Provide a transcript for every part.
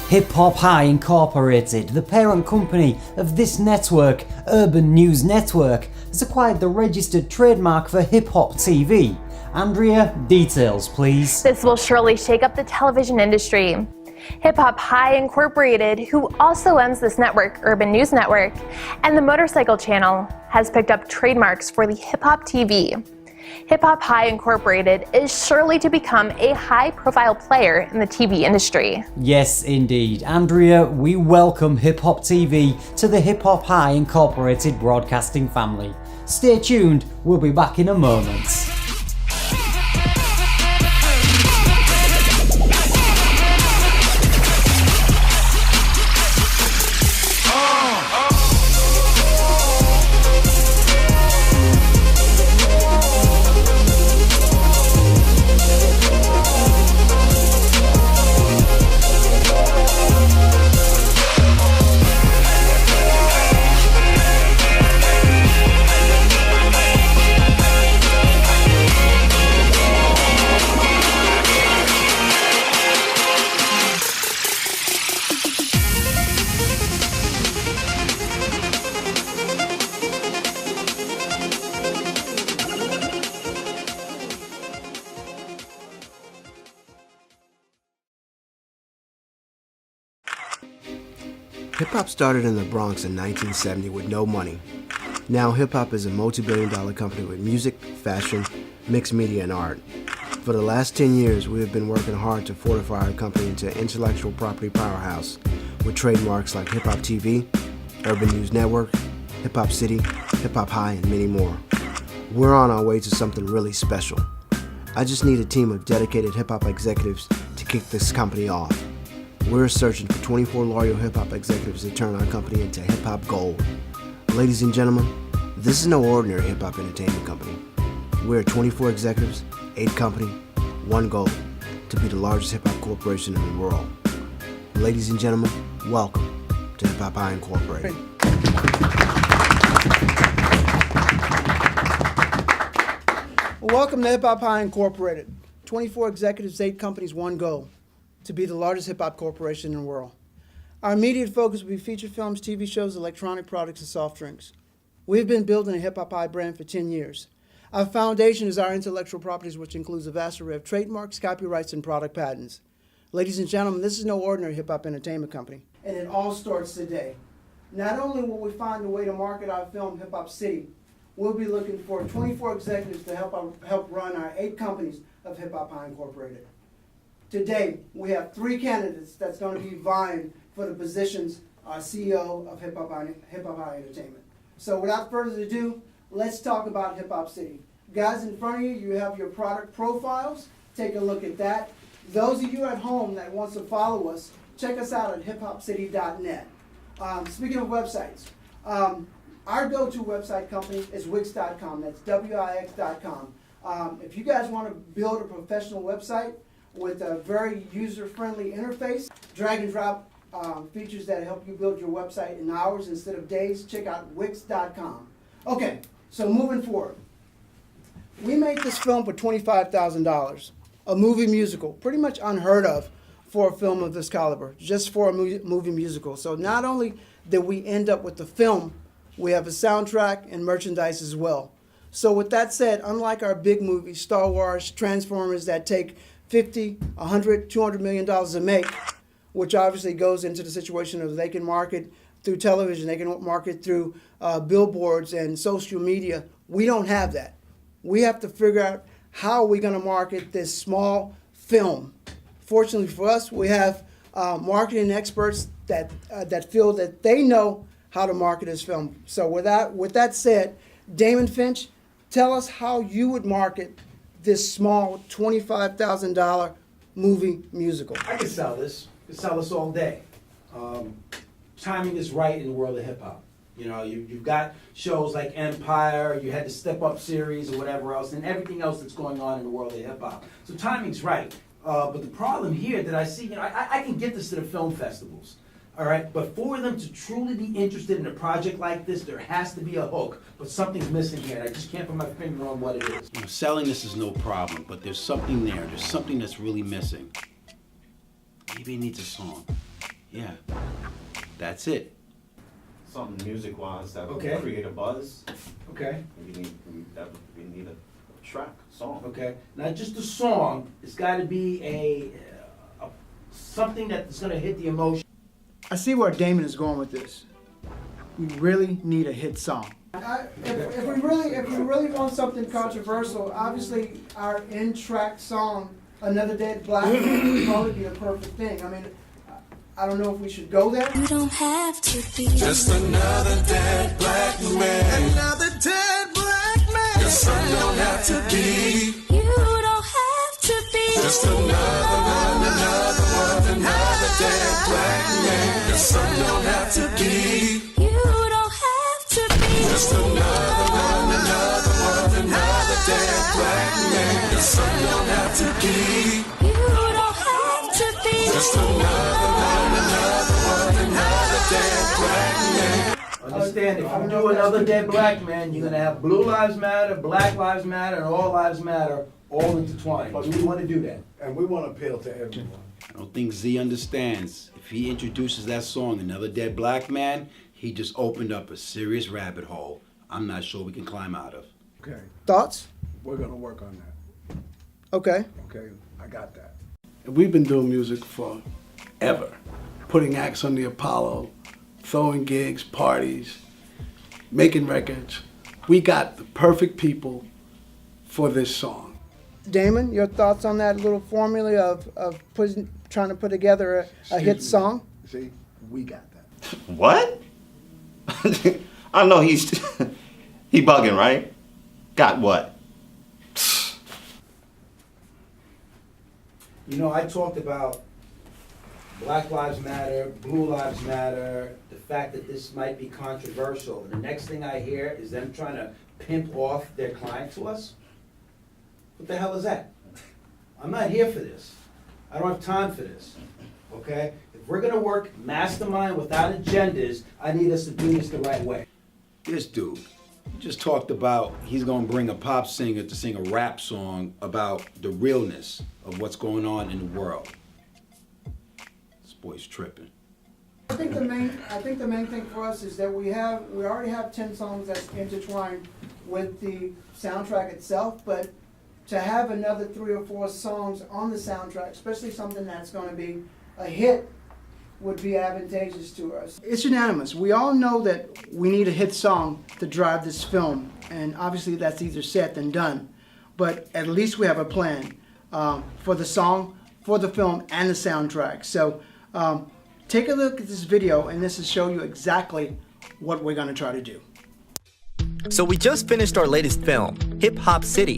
Hip Hop High Incorporated, the parent company of this network, Urban News Network, has acquired the registered trademark for Hip Hop TV. Andrea, details please. This will surely shake up the television industry. Hip Hop High Incorporated, who also owns this network, Urban News Network, and the Motorcycle Channel, has picked up trademarks for the Hip Hop TV. Hip Hop High Incorporated is surely to become a high-profile player in the TV industry. Yes, indeed. Andrea, we welcome Hip Hop TV to the Hip Hop High Incorporated broadcasting family. Stay tuned, we'll be back in a moment. Hip-hop started in the Bronx in 1970 with no money. Now hip-hop is a multi-billion-dollar company with music, fashion, mixed media, and art. For the last 10 years, we have been working hard to fortify our company into an intellectual property powerhouse with trademarks like Hip Hop TV, Urban News Network, Hip Hop City, Hip Hop High, and many more. We're on our way to something really special. I just need a team of dedicated hip-hop executives to kick this company off. We're searching for 24 loyal hip-hop executives to turn our company into hip-hop gold. Ladies and gentlemen, this is no ordinary hip-hop entertainment company. We're 24 executives, 8 company, 1 goal, to be the largest hip-hop corporation in the world. Ladies and gentlemen, welcome to Hip Hop High Incorporated. Welcome to Hip Hop High Incorporated. 24 executives, 8 companies, 1 goal. To be the largest hip-hop corporation in the world. Our immediate focus will be feature films, TV shows, electronic products, and soft drinks. We've been building a hip-hop high brand for 10 years. Our foundation is our intellectual properties, which includes a vast array of trademarks, copyrights, and product patents. Ladies and gentlemen, this is no ordinary hip-hop entertainment company. And it all starts today. Not only will we find a way to market our film, Hip Hop City, we'll be looking for 24 executives to help run our 8 companies of Hip Hop High Incorporated. Today, we have 3 candidates that's going to be vying for the positions CEO of Hip Hop High Entertainment. So without further ado, let's talk about Hip Hop City. Guys, in front of you, you have your product profiles. Take a look at that. Those of you at home that wants to follow us, check us out at hiphopcity.net. Speaking of websites, our go-to website company is Wix.com. That's Wix.com. If you guys want to build a professional website, with a very user-friendly interface, drag and drop features that help you build your website in hours instead of days, check out Wix.com. Okay, so moving forward. We made this film for $25,000, a movie musical, pretty much unheard of for a film of this caliber, just for a movie musical. So not only did we end up with the film, we have a soundtrack and merchandise as well. So with that said, unlike our big movies, Star Wars, Transformers, that take $50, $100, $200 million to make, which obviously goes into the situation of they can market through television, they can market through billboards and social media. We don't have that. We have to figure out how we're going to market this small film. Fortunately for us, we have marketing experts that feel that they know how to market this film. So with that said, Damon Finch, tell us how you would market this small $25,000 movie musical. I can sell this. I can sell this all day. Timing is right in the world of hip hop. You know, you've got shows like Empire, you had the Step Up series or whatever else, and everything else that's going on in the world of hip hop. So timing's right. But the problem here that I see, I can get this to the film festivals. All right, but for them to truly be interested in a project like this, there has to be a hook. But something's missing here, and I just can't put my finger on what it is. You know, selling this is no problem, but there's something there. There's something that's really missing. Maybe it needs a song. Yeah, that's it. Something music-wise that would Okay. create a buzz. Okay. We need a track, song. Okay. Not just a song. It's got to be a something that's going to hit the emotion. I see where Damon is going with this. We really need a hit song. If we really want something controversial, obviously our in-track song, "Another Dead Black Man," would probably be a perfect thing. I mean, I don't know if we should go there. You don't have to be just another dead black man. Another dead black man. Your son don't have to be. You don't have to be Just another one, another dead black man. Your son don't have to be. You don't have to be Just another one, another dead black man. Your son don't have to be. You don't have to be Just another one, another dead black man. Understand, if you do another dead black man, you're going to have Blue Lives Matter, Black Lives Matter, and All Lives Matter all intertwined. Do we want to do that? And we want to appeal to everyone. I don't think Z understands. If he introduces that song, Another Dead Black Man, he just opened up a serious rabbit hole I'm not sure we can climb out of. Okay, Thoughts? we're going to work on that. Okay. Okay, I got that. We've been doing music forever, putting acts on the Apollo, throwing gigs, parties, making records. We got the perfect people for this song. Damon, your thoughts on that little formula of trying to put together a hit song? See, we got that. What? I know he bugging, right? Got what? You know, I talked about Black Lives Matter, Blue Lives Matter, the fact that this might be controversial. And the next thing I hear is them trying to pimp off their client to us. What the hell is that? I'm not here for this. I don't have time for this. Okay? If we're gonna work mastermind without agendas, I need us to do this the right way. This dude just talked about he's gonna bring a pop singer to sing a rap song about the realness of what's going on in the world. This boy's tripping. I think the main thing for us is that we already have 10 songs that's intertwined with the soundtrack itself, but to have another 3 or 4 songs on the soundtrack, especially something that's going to be a hit, would be advantageous to us. It's unanimous. We all know that we need a hit song to drive this film, and obviously that's easier said than done. But at least we have a plan for the song, for the film, and the soundtrack. So take a look at this video, and this will show you exactly what we're going to try to do. So we just finished our latest film, Hip Hop City.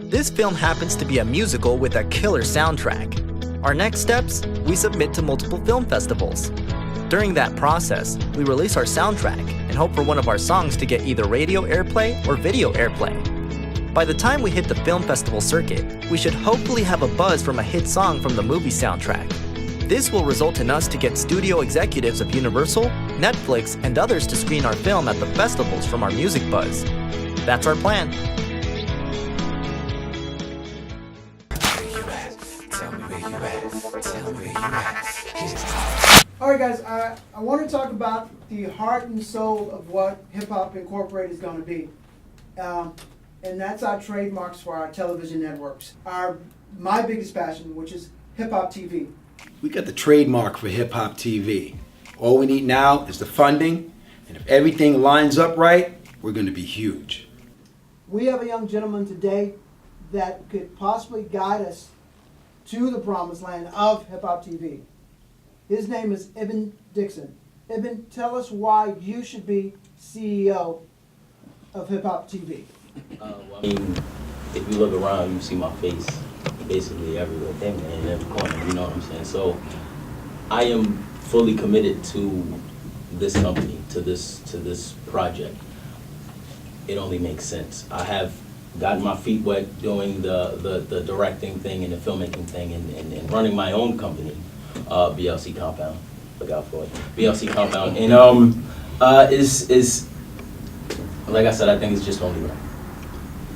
This film happens to be a musical with a killer soundtrack. Our next steps, we submit to multiple film festivals. During that process, we release our soundtrack and hope for one of our songs to get either radio airplay or video airplay. By the time we hit the film festival circuit, we should hopefully have a buzz from a hit song from the movie soundtrack. This will result in us to get studio executives of Universal, Netflix, and others to screen our film at the festivals from our music buzz. That's our plan. All right, guys, I want to talk about the heart and soul of what Hip Hop Incorporated is going to be. And that's our trademarks for our television networks. My biggest passion, which is Hip Hop TV. We got the trademark for Hip Hop TV. All we need now is the funding, and if everything lines up right, we're going to be huge. We have a young gentleman today that could possibly guide us to the promised land of Hip Hop TV. His name is Ibn Dixon. Ibn, tell us why you should be CEO of Hip Hop TV. I mean, if you look around, you see my face basically everywhere, damn near in every corner, you know what I'm saying? So I am fully committed to this company, to this project. It only makes sense. I have gotten my feet wet doing the directing thing and the filmmaking thing and running my own company, BLC Compound. Look out for it. BLC Compound. And is like I said, I think it's just only right.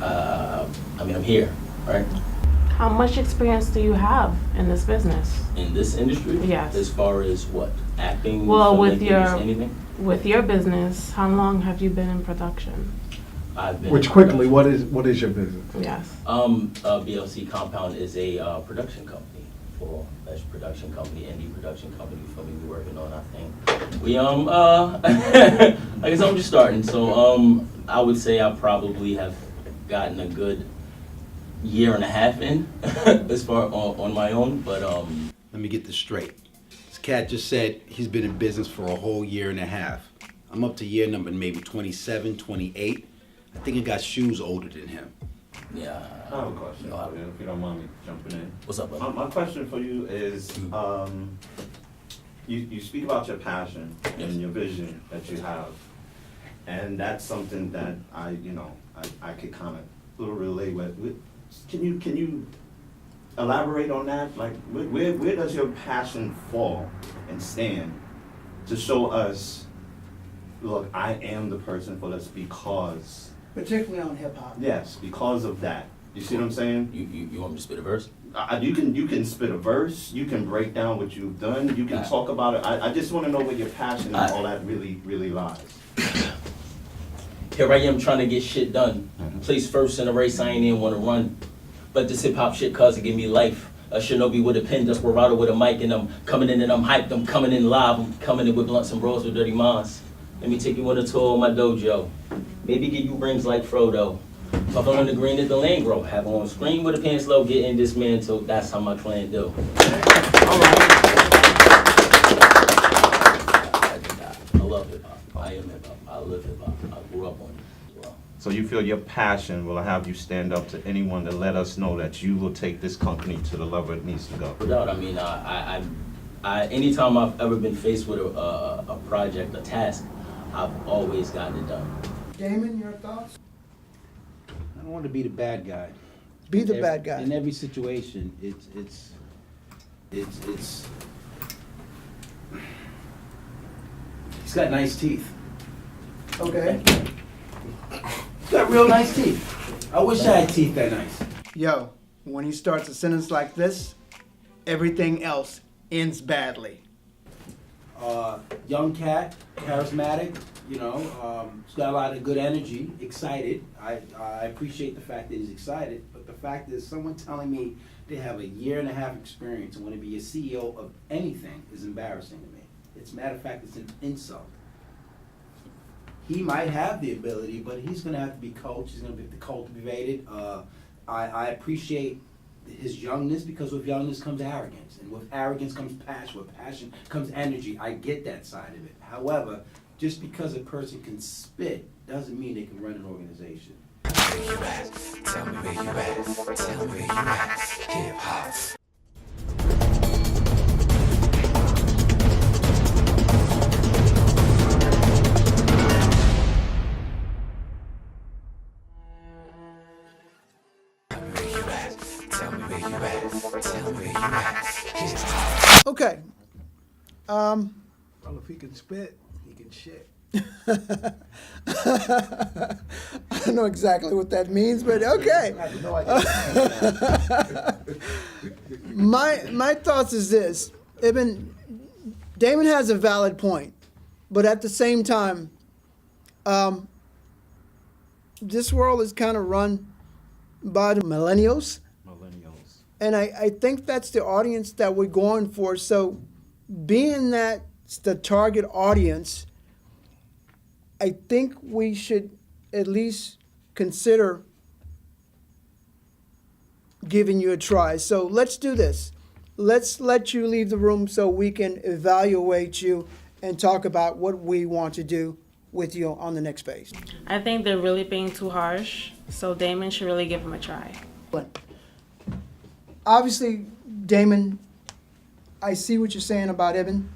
I mean, I'm here, right? How much experience do you have in this business? In this industry? Yes. As far as what? Acting? Well, with filmmaking, anything? your business, how long have you been in production? I've been Which in quickly, production. what is your business? Yes. BLC Compound is a production company. Full-fledged production company, indie production company for me. We're working on, I think. We I guess I'm just starting. So I would say I probably have gotten a good year and a half in as far on my own. But Let me get this straight. This cat just said he's been in business for a whole year and a half. I'm up to year number maybe 27, 28. I think I got shoes older than him. yeah. I have a question for you, if you don't mind me jumping in. What's up, brother? My question for you is, you speak about your passion and your vision that you have, and that's something that I could kind of relate with. Can you elaborate on that? Like, where does your passion fall and stand to show us, look, I am the person for this because. Particularly on hip hop. Yes, because of that. You see what I'm saying? You want me to spit a verse? You can spit a verse. You can break down what you've done. You can talk about it. I just want to know where your passion and all that really lies. Here I am trying to get shit done. Place first in the race, I ain't even want to run. But this hip hop shit cause it give me life. A shinobi with a pen, desperado with a mic, and I'm coming in and I'm hyped. I'm coming in live. I'm coming in with blunts and bros with dirty minds. Let me take you on a tour of my dojo. Maybe give you rings like Frodo. Puff on the green at the land grow. Have on screen with the pants low, getting dismantled. That's how my clan do. All right. I love hip hop. I am hip hop. I live hip hop. I grew up on it as well. So you feel your passion will have you stand up to anyone to let us know that you will take this company to the level it needs to go? Without, I mean, I anytime I've ever been faced with a project, a task, I've always gotten it done. Damon, your thoughts? I don't want to be the bad guy. Be the bad guy. In every situation, it's. He's got nice teeth. Okay. He's got real nice teeth. I wish I had teeth that nice. Yo, when he starts a sentence like this, everything else ends badly. Young cat, charismatic, he's got a lot of good energy, excited. I appreciate the fact that he's excited, but the fact is someone telling me they have a year and a half experience and want to be a CEO of anything is embarrassing to me. It's a matter of fact, it's an insult. He might have the ability, but he's going to have to be coached. He's going to have to be cultivated. I appreciate his youngness, because with youngness comes arrogance, and with arrogance comes passion. With passion comes energy. I get that side of it. However, just because a person can spit doesn't mean they can run an organization. Where you at? Tell me where you at. Tell me where you at. Hip hop. Okay. Well, if he can spit, he can shit. I don't know exactly what that means, but okay. I have no idea. My thoughts is this. Damon has a valid point, but at the same time, this world is kind of run by the millennials. And I think that's the audience that we're going for. So being that's the target audience, I think we should at least consider giving you a try. So let's do this. Let's let you leave the room so we can evaluate you and talk about what we want to do with you on the next phase. I think they're really being too harsh, so Damon should really give him a try. Obviously, Damon, I see what you're saying about Evan,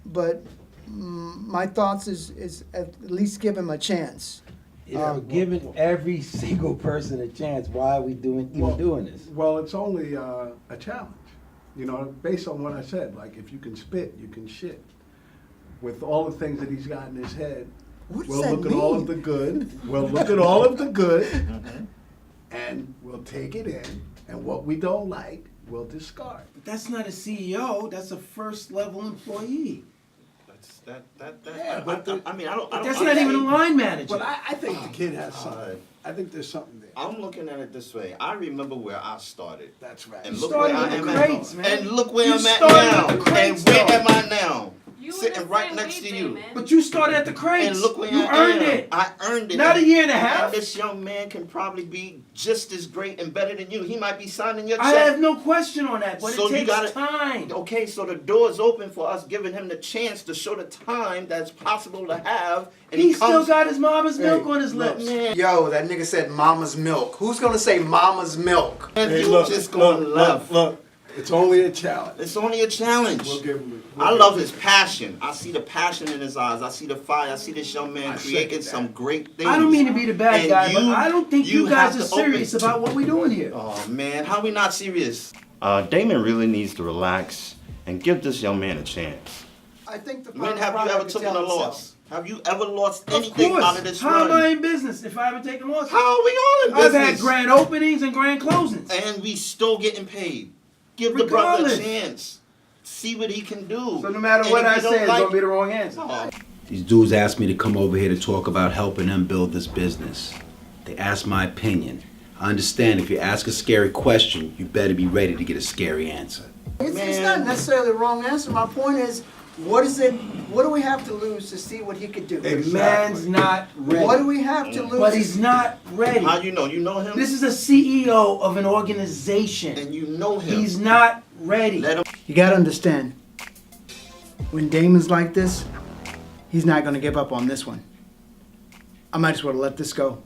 but my thoughts is at least give him a chance. Giving every single person a chance. Why are we doing this? Well, it's only a challenge. Based on what I said, like if you can spit, you can shit. With all the things that he's got in his head, we'll look at all of the good. We'll look at all of the good, and we'll take it in, And what we don't like, we'll discard. But that's not a CEO. That's a first level employee. Yeah, but I mean, I don't. That's not even a line manager. But I think the kid has something. I think there's something there. I'm looking at it this way. I remember where I started. That's right. And You look where started I with am the crates, man. And look where You I'm at started now. with the crates, And where though. am I now? You Sitting right next to you. But you started at the crates. And look where you I earned am. it. I earned it. Not a year and a half. And this young man can probably be just as great and better than you. He might be signing your check. I have no question on that, but So it you takes gotta- time. Okay, so the door is open for us giving him the chance to show the time that's possible to have. And He still comes- got his mama's milk on his lips. Man, Yo, that nigga said mama's milk. Who's gonna say mama's milk? and Hey, you look, just going left. Look. It's only a challenge. It's only a challenge. We'll give him I love his passion. I see the passion in his eyes. I see the fire. I see this young man I creating second some that. great things. I don't mean to be the bad And guy, but I don't think you guys have are to open serious to- about what we're doing here. Oh man, how we not serious? Damon really needs to relax and give this young man a chance. I think the When final have you product ever could taken tell a itself. loss? Have you ever lost Of anything course. out of this How am I run? in business if I haven't taken losses? How are we all in I've business? had grand openings and grand closings. And we still getting paid. Give the brother Regardless. a chance. See what he can do. So no matter And what if I you say, don't it's like- gonna be the wrong answer. Oh, These dudes asked me to come over here to talk about helping them build this business. They asked my opinion. I understand if you ask a scary question, you better be ready to get a scary answer. It's not necessarily the wrong answer. My point is, what is it? What do we have to lose to see what he could do? The man's not ready. What do we have to lose? But he's not ready. How you know? You know him? This is a CEO of an organization. And you know him. He's not ready. Let him. You gotta understand, when Damon's like this, he's not gonna give up on this one. I might as well let this go.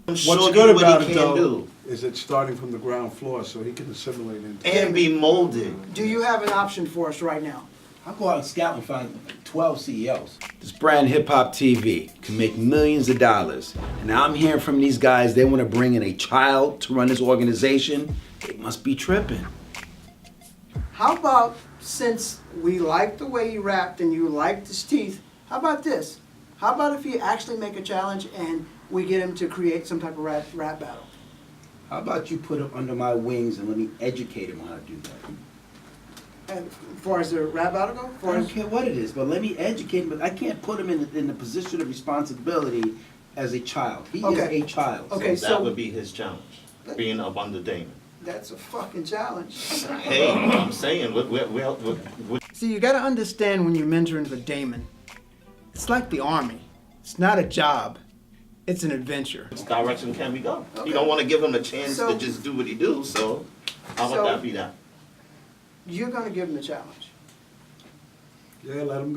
What's show good you what about he it, can though, do. is it's starting from the ground floor so he can assimilate into it. And be molded. Do you have an option for us right now? I'll go out and scout and find 12 CEOs. This brand Hip Hop TV can make millions of dollars. And now I'm hearing from these guys they want to bring in a child to run this organization. They must be tripping. How about, since we like the way he rapped and you liked his teeth, how about this? How about if you actually make a challenge and we get him to create some type of rap battle? How about you put him under my wings and let me educate him on how to do that? And as far as the rap battle go? I don't care what it is, but let me educate him. But I can't put him in the position of responsibility as a child. He is a child. Okay, So that would be his challenge. Being up under Damon. That's a fucking challenge. Hey, I'm saying, See, you gotta understand when you're mentoring for Damon, it's like the army. It's not a job. It's an adventure. which direction can we go? Okay. You don't want to give him a chance So- to just do what he do, so how about So- that be that? You're gonna give him the challenge. Yeah, let him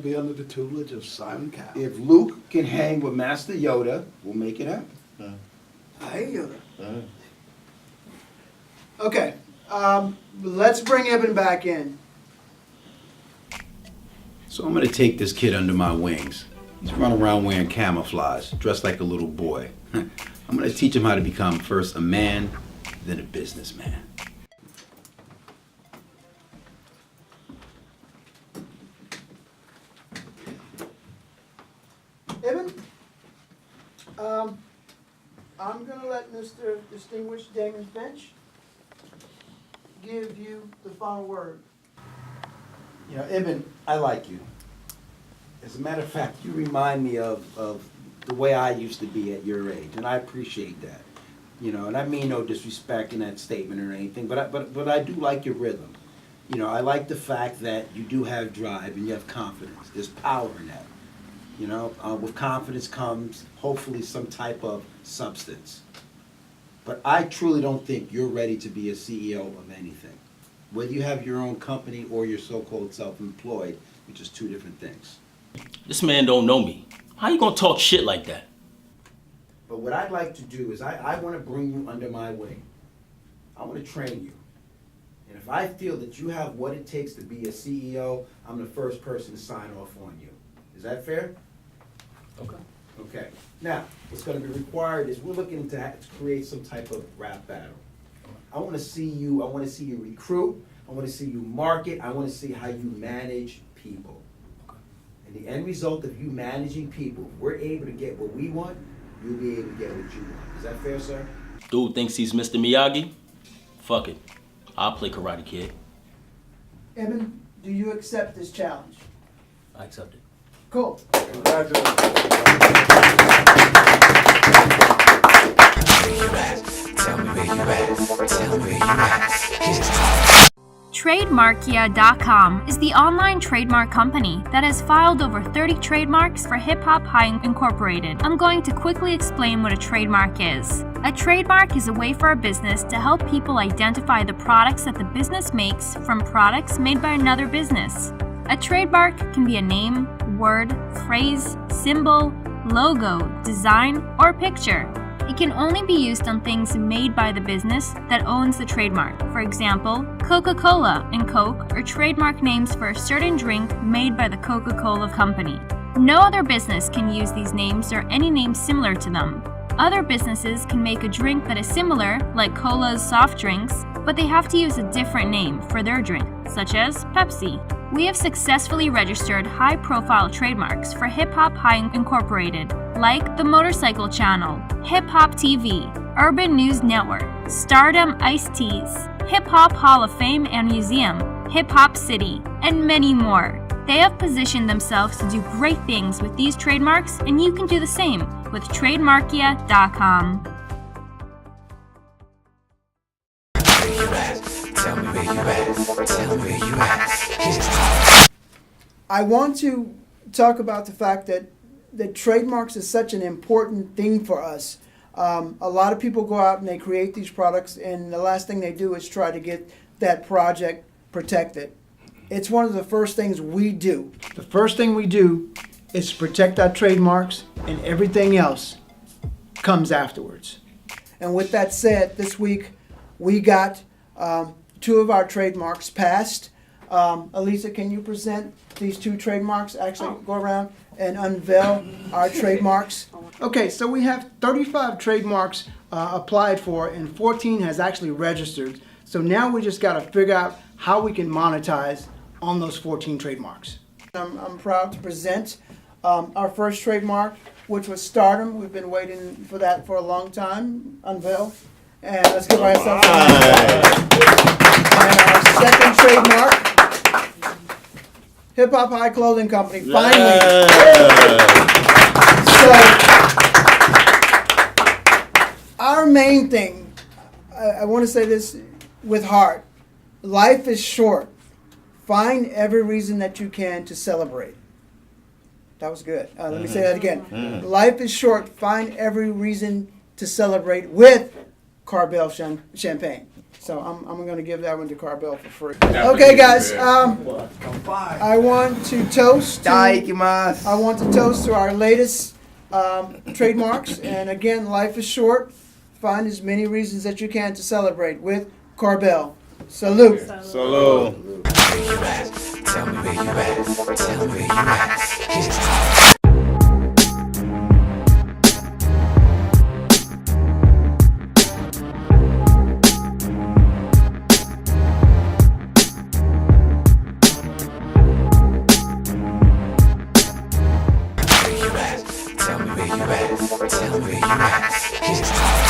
be under the tutelage of Simon Cowell. If Luke can hang with Master Yoda, we'll make it happen. Hey, Yoda. Okay, let's bring Ibn back in. So I'm gonna take this kid under my wings. He's running around wearing camouflage, dressed like a little boy. I'm gonna teach him how to become first a man, then a businessman. Ibn, I'm gonna let Mr. Distinguished Damon Finch give you the final word. You know, Ibn, I like you. As a matter of fact, you remind me of the way I used to be at your age, and I appreciate that. You know, and I mean no disrespect in that statement or anything, but I do like your rhythm. You know, I like the fact that you do have drive and you have confidence. There's power in that. You know, with confidence comes hopefully some type of substance. But I truly don't think you're ready to be a CEO of anything. Whether you have your own company or you're so-called self-employed, which is two different things. This man don't know me. How you gonna talk shit like that? But what I'd like to do is I want to bring you under my wing. I want to train you. And if I feel that you have what it takes to be a CEO, I'm the first person to sign off on you. Is that fair? Okay. Okay. Now, what's going to be required is we're looking to create some type of rap battle. I want to see you recruit. I want to see you market. I want to see how you manage people. And the end result of you managing people, if we're able to get what we want, you'll be able to get what you want. Is that fair, sir? Dude thinks he's Mr. Miyagi. Fuck it. I'll play Karate Kid. Eben, do you accept this challenge? I accept it. Cool. Trademarkia.com is the online trademark company that has filed over 30 trademarks for Hip Hop High Incorporated. I'm going to quickly explain what a trademark is. A trademark is a way for a business to help people identify the products that the business makes from products made by another business. A trademark can be a name, word, phrase, symbol, logo, design, or picture. It can only be used on things made by the business that owns the trademark. For example, Coca-Cola and Coke are trademark names for a certain drink made by the Coca-Cola Company. No other business can use these names or any name similar to them. Other businesses can make a drink that is similar, like Cola's soft drinks, but they have to use a different name for their drink, such as Pepsi. We have successfully registered high-profile trademarks for Hip Hop High Incorporated, like the Motorcycle Channel, Hip Hop TV, Urban News Network, Stardom Iced Teas, Hip Hop Hall of Fame and Museum, Hip Hop City, and many more. They have positioned themselves to do great things with these trademarks, and you can do the same with Trademarkia.com. I want to talk about the fact that trademarks is such an important thing for us. A lot of people go out and they create these products, and the last thing they do is try to get that project protected. It's one of the first things we do. The first thing we do is protect our trademarks, and everything else comes afterwards. And with that said, this week we got 2 of our trademarks passed. Elisa, can you present these 2 trademarks? Actually, go around and unveil our trademarks. Okay, so we have 35 trademarks applied for, and 14 has actually registered. So now we just got to figure out how we can monetize on those 14 trademarks. I'm proud to present our first trademark, which was Stardom. We've been waiting for that for a long time. Unveil. And let's give ourselves a hand. And our second trademark, Hip Hop High Clothing Company. Finally. So, our main thing, I want to say this with heart. Life is short. Find every reason that you can to celebrate. That was good. Let me say that again. Life is short. Find every reason to celebrate with Carbell champagne. So I'm going to give that one to Carbell for free. Okay, guys. I want to toast. I want to toast to our latest trademarks. And again, life is short. Find as many reasons that you can to celebrate with Carbell. Salute. Salute. Tell me where you at. Tell me where you at.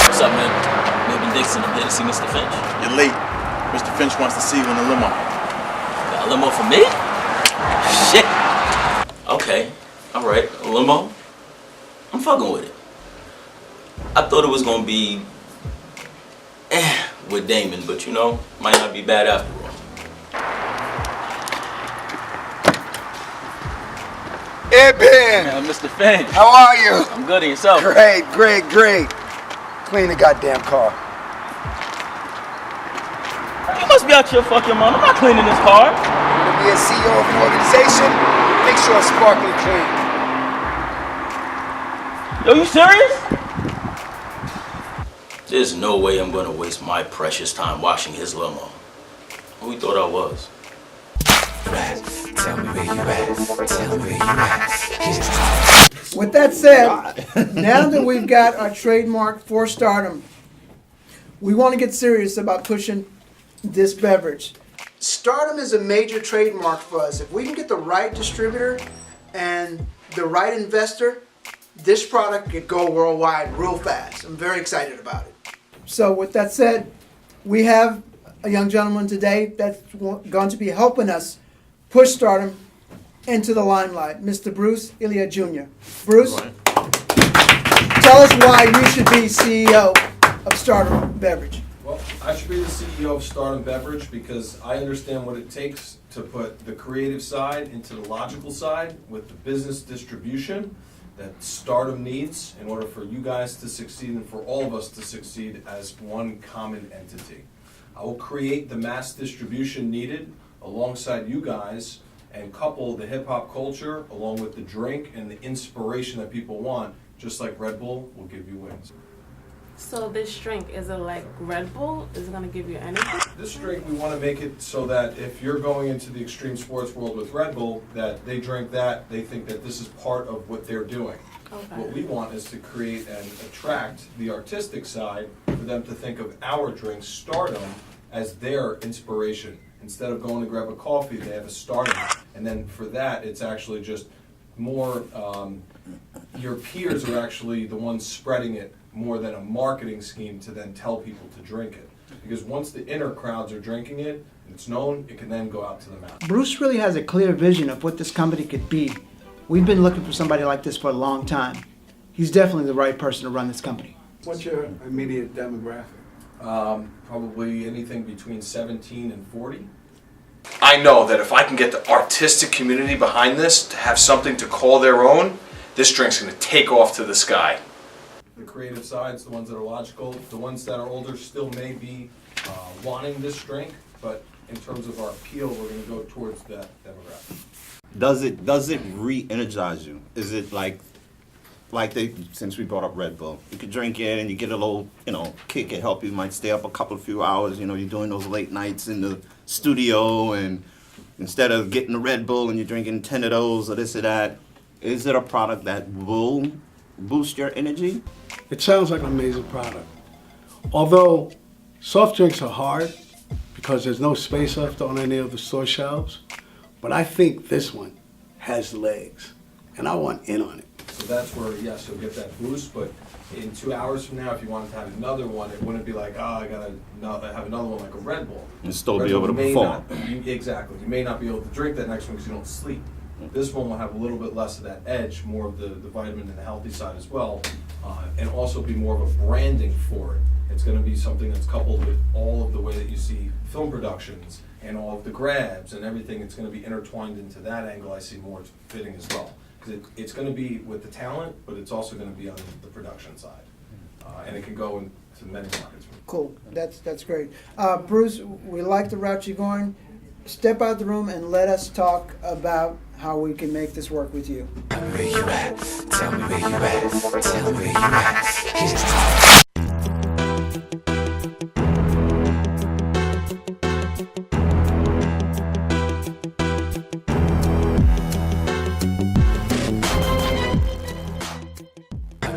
What's up, man? Melvin Dixon, I'm here to see Mr. Finch. You're late. Mr. Finch wants to see you in the limo. Got a limo for me? Shit. Okay, alright, a limo. I'm fucking with it. I thought it was gonna be with Damon, but you know, might not be bad after all. Hey, Ben! Mr. Finch. How are you? I'm good, and yourself? Great. Clean the goddamn car. You must be out here fucking mom. I'm not cleaning this car. You want to be a CEO of an organization? Make sure it's sparkly clean. Yo, you serious? There's no way I'm gonna waste my precious time washing his limo. Who you thought I was? Tell me where you at. Tell me where you at. With that said, now that we've got our trademark for Stardom, we want to get serious about pushing this beverage. Stardom is a major trademark for us. If we can get the right distributor and the right investor, this product could go worldwide real fast. I'm very excited about it. So with that said, we have a young gentleman today that's going to be helping us push Stardom into the limelight, Mr. Bruce Ilya Jr. Bruce, tell us why you should be CEO of Stardom Beverage. Well, I should be the CEO of Stardom Beverage because I understand what it takes to put the creative side into the logical side with the business distribution that Stardom needs in order for you guys to succeed and for all of us to succeed as one common entity. I will create the mass distribution needed alongside you guys and couple the hip-hop culture along with the drink and the inspiration that people want, just like Red Bull will give you wings. So this drink, is it like Red Bull? Is it gonna give you energy? This drink, we want to make it so that if you're going into the extreme sports world with Red Bull, that they drink that, they think that this is part of what they're doing. Okay. What we want is to create and attract the artistic side for them to think of our drink, Stardom, as their inspiration. Instead of going to grab a coffee, they have a Stardom. And then for that, it's actually just more, your peers are actually the ones spreading it more than a marketing scheme to then tell people to drink it. Because once the inner crowds are drinking it, and it's known, it can then go out to the mass. Bruce really has a clear vision of what this company could be. We've been looking for somebody like this for a long time. He's definitely the right person to run this company. What's your immediate demographic? Probably anything between 17 and 40. I know that if I can get the artistic community behind this to have something to call their own, this drink's going to take off to the sky. The creative sides, the ones that are logical, the ones that are older still may be wanting this drink, but in terms of our appeal, we're going to go towards that demographic. Does it re-energize you? Is it like they, since we brought up Red Bull, you could drink it and you get a little, kick, it help you, might stay up a few hours, you're doing those late nights in the studio, and instead of getting the Red Bull and you're drinking 10 of those or this or that, is it a product that will boost your energy? It sounds like an amazing product. Although soft drinks are hard because there's no space left on any of the store shelves, but I think this one has legs, and I want in on it. So that's where, yes, you'll get that boost, but in 2 hours from now, if you wanted to have another one, it wouldn't be like, I gotta have another one like a Red Bull. And still Red be able Bull to may perform. Exactly. You may not be able to drink that next one because you don't sleep. This one will have a little bit less of that edge, more of the vitamin and the healthy side as well, and also be more of a branding for it. It's going to be something that's coupled with all of the way that you see film productions and all of the grabs and everything. It's going to be intertwined into that angle. I see more fitting as well. Because it's going to be with the talent, but it's also going to be on the production side. And it can go into many markets. Cool, that's great. Bruce, we like the route you're going. Step out of the room and let us talk about how we can make this work with you. Where you at? Tell me where you at. Tell me where you at.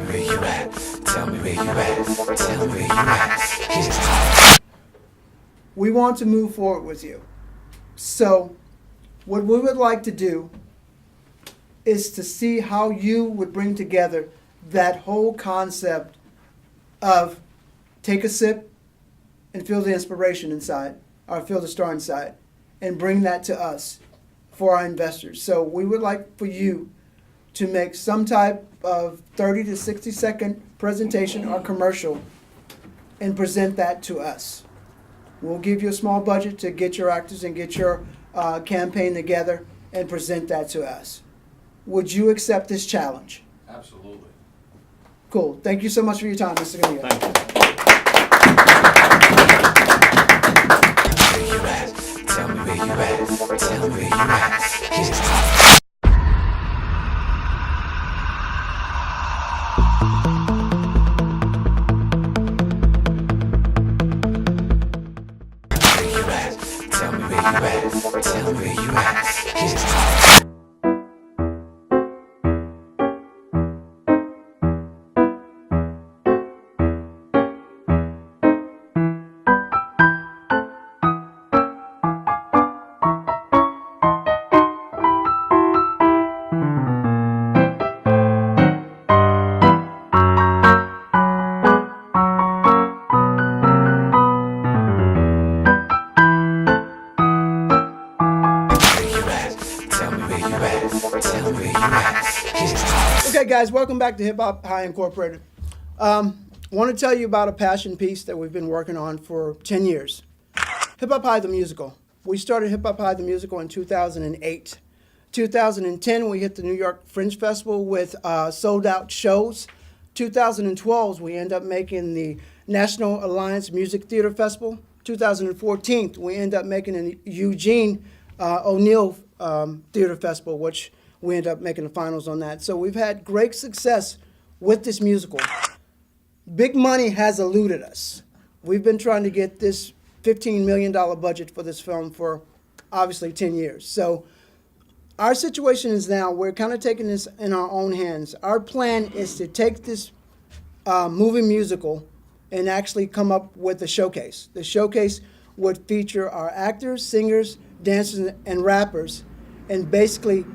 Where you at? Tell me where you at. Tell me where you at. We want to move forward with you. So what we would like to do is to see how you would bring together that whole concept of take a sip and feel the inspiration inside, or feel the star inside, and bring that to us for our investors. So we would like for you to make some type of 30 to 60 second presentation or commercial and present that to us. We'll give you a small budget to get your actors and get your campaign together and present that to us. Would you accept this challenge? Absolutely. Cool. Thank you so much for your time, Mr. Gamio. Thank you. Where you at? Tell me where you at. Tell me where you at. Where you at? Tell me where you at. Tell me where you at. you at? Tell me where you at. Okay, guys, welcome back to Hip Hop High Incorporated. Want to tell you about a passion piece that we've been working on for 10 years. Hip Hop High the Musical. We started Hip Hop High the Musical in 2008. 2010, we hit the New York Fringe Festival with sold-out shows. 2012, we end up making the National Alliance Music Theater Festival. 2014, we end up making the Eugene O'Neill Theater Festival, which we end up making the finals on that. So we've had great success with this musical. Big money has eluded us. We've been trying to get this $15 million budget for this film for obviously 10 years. So our situation is now we're kind of taking this in our own hands. Our plan is to take this movie musical and actually come up with a showcase. The showcase would feature our actors, singers, dancers, and rappers, and basically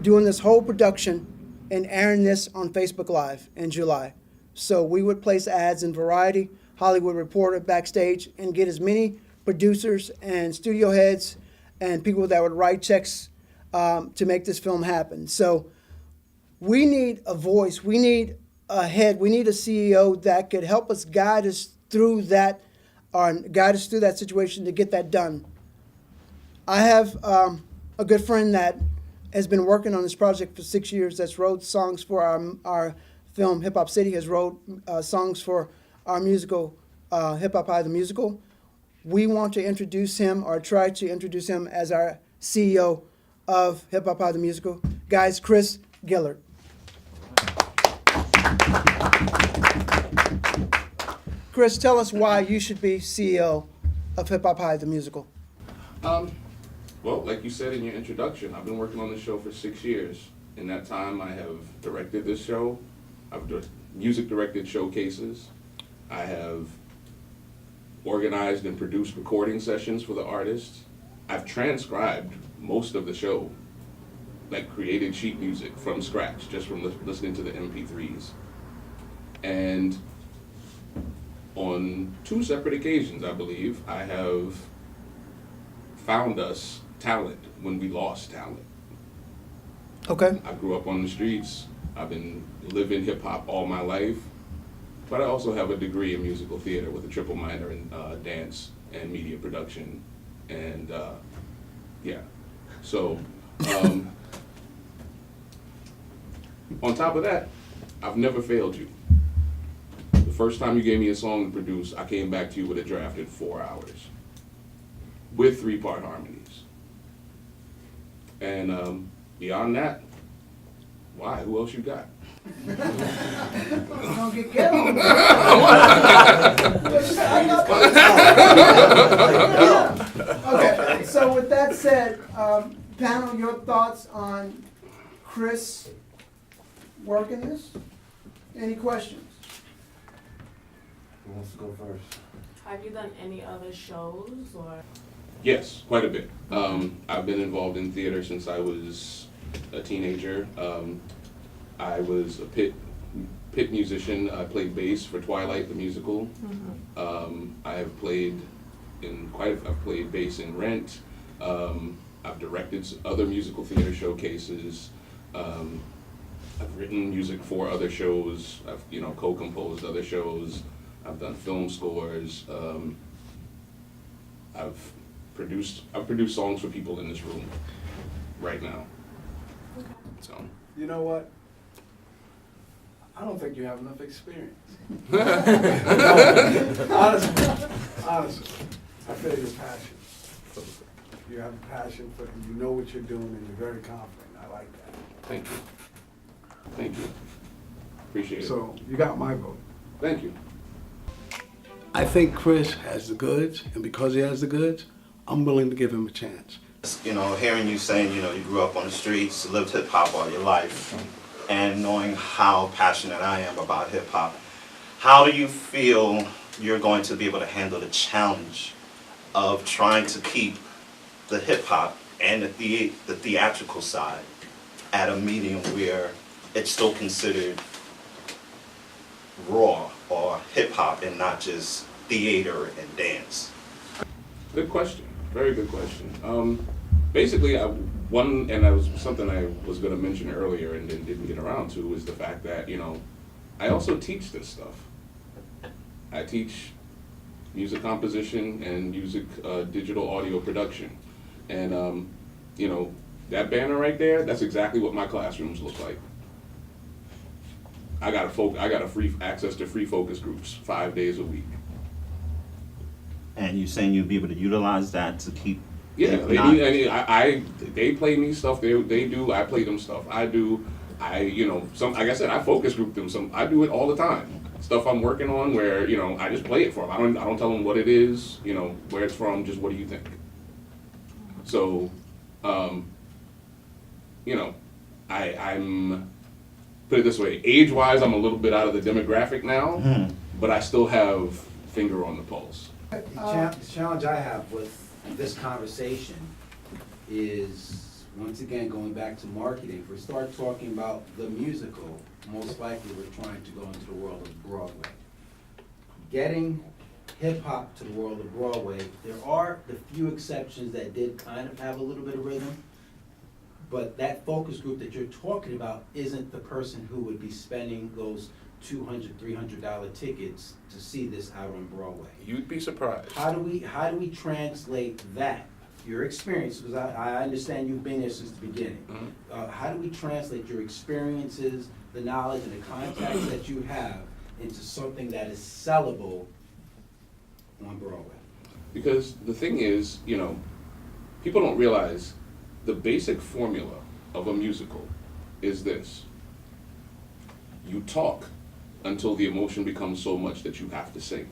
doing this whole production and airing this on Facebook Live in July. So we would place ads in Variety, Hollywood Reporter, Backstage, and get as many producers and studio heads and people that would write checks to make this film happen. So we need a voice, we need a head, we need a CEO that could help us guide us through that, or guide us through that situation to get that done. I have a good friend that has been working on this project for 6 years, that's wrote songs for our film Hip Hop City, has wrote songs for our musical Hip Hop High the Musical. We want to introduce him, or try to introduce him as our CEO of Hip Hop High the Musical. Guys, Chris Gillard. Chris, tell us why you should be CEO of Hip Hop High the Musical. Well, like you said in your introduction, I've been working on this show for 6 years. In that time, I have directed this show. I've music directed showcases. I have organized and produced recording sessions for the artists. I've transcribed most of the show, like created sheet music from scratch, just from listening to the MP3s. And on 2 separate occasions, I believe, I have found us talent when we lost talent. Okay. I grew up on the streets. I've been living hip hop all my life, but I also have a degree in musical theater with a triple minor in dance and media production, and yeah. So on top of that, I've never failed you. The first time you gave me a song to produce, I came back to you with a draft in 4 hours with 3-part harmonies. And beyond that, why? Who else you got? Don't get killed. Okay, so with that said, panel, your thoughts on Chris working this? Any questions? Who wants to go first? Have you done any other shows or? Yes, quite a bit. I've been involved in theater since I was a teenager. I was a pit musician. I played bass for Twilight the musical. Mm-hmm. I have played I've played bass in Rent. I've directed other musical theater showcases. I've written music for other shows. I've co-composed other shows. I've done film scores. I've produced songs for people in this room right now. Okay. So. You know what? I don't think you have enough experience. Honestly, I feel your passion. You have a passion for it, and you know what you're doing, and you're very confident. I like that. Thank you. Thank you. Appreciate it. So you got my vote. Thank you. I think Chris has the goods, and because he has the goods, I'm willing to give him a chance. Hearing you saying, you grew up on the streets, lived hip hop all your life, and knowing how passionate I am about hip hop, how do you feel you're going to be able to handle the challenge of trying to keep the hip hop and the theatrical side at a medium where it's still considered raw or hip hop and not just theater and dance? Good question. Very good question. basically, that was something I was going to mention earlier and then didn't get around to, is the fact that, I also teach this stuff. I teach music composition and music digital audio production. And, that banner right there, that's exactly what my classrooms look like. I got a free access to free focus groups 5 days a week. And you're saying you'll be able to utilize that to keep. Yeah, they play me stuff. They do. I play them stuff. I do. Some, like I said, I focus group them. I do it all the time. Stuff I'm working on where I just play it for them. I don't tell them what it is. Where it's from. Just what do you think? So, I'm put it this way. Age-wise, I'm a little bit out of the demographic now, but I still have finger on the pulse. The challenge I have with this conversation is, once again, going back to marketing. If we start talking about the musical, most likely we're trying to go into the world of Broadway. Getting hip-hop to the world of Broadway, there are the few exceptions that did kind of have a little bit of rhythm, but that focus group that you're talking about isn't the person who would be spending those $200, $300 tickets to see this out on Broadway. You'd be surprised. How do we translate that, your experience, because I understand you've been there since the beginning. How do we translate your experiences, the knowledge and the contacts that you have into something that is sellable on Broadway? Because the thing is, people don't realize the basic formula of a musical is this. You talk until the emotion becomes so much that you have to sing.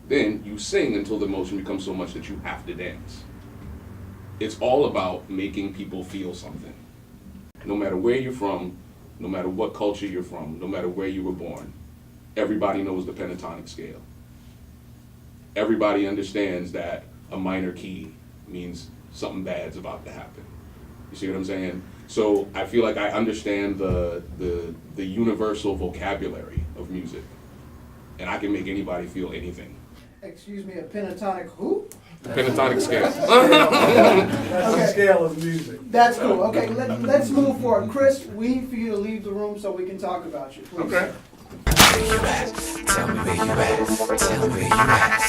Then you sing until the emotion becomes so much that you have to dance. It's all about making people feel something. No matter where you're from, no matter what culture you're from, no matter where you were born, everybody knows the pentatonic scale. Everybody understands that a minor key means something bad's about to happen. You see what I'm saying? So I feel like I understand the universal vocabulary of music, and I can make anybody feel anything. Excuse me, a pentatonic who? Pentatonic scale. That's the scale of music. That's cool. Okay, let's move forward. Chris, we need for you to leave the room so we can talk about you, please. Okay. Where you at? Tell me where you at. Tell me where you at.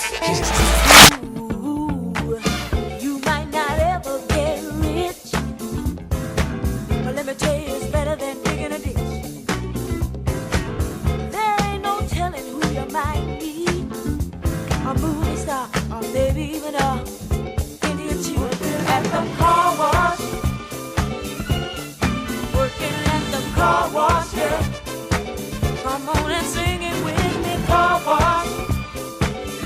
You might not ever get rich, but let me tell you, it's better than digging a ditch. There ain't no telling who you might be, a movie star, or maybe even a Indian chief. At the car wash, working at the car wash, yeah. Come on and sing it with me, car wash.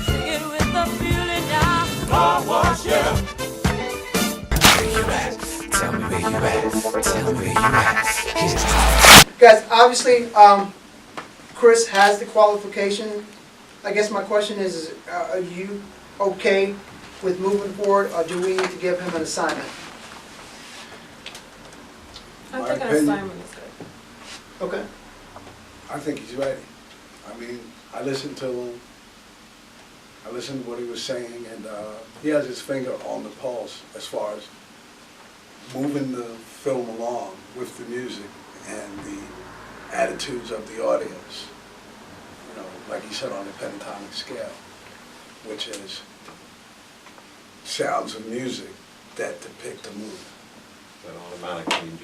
Sing it with the feeling now, car wash, yeah. Where you at? Tell me where you at. Tell me where you at. Guys, obviously, Chris has the qualification. I guess my question is, are you okay with moving forward, or do we need to give him an assignment? I think an assignment is good. Okay. I think he's ready. I mean, I listened to him. I listened to what he was saying, and he has his finger on the pulse as far as moving the film along with the music and the attitudes of the audience. Like he said, on the pentatonic scale, which is sounds of music that depict a mood. That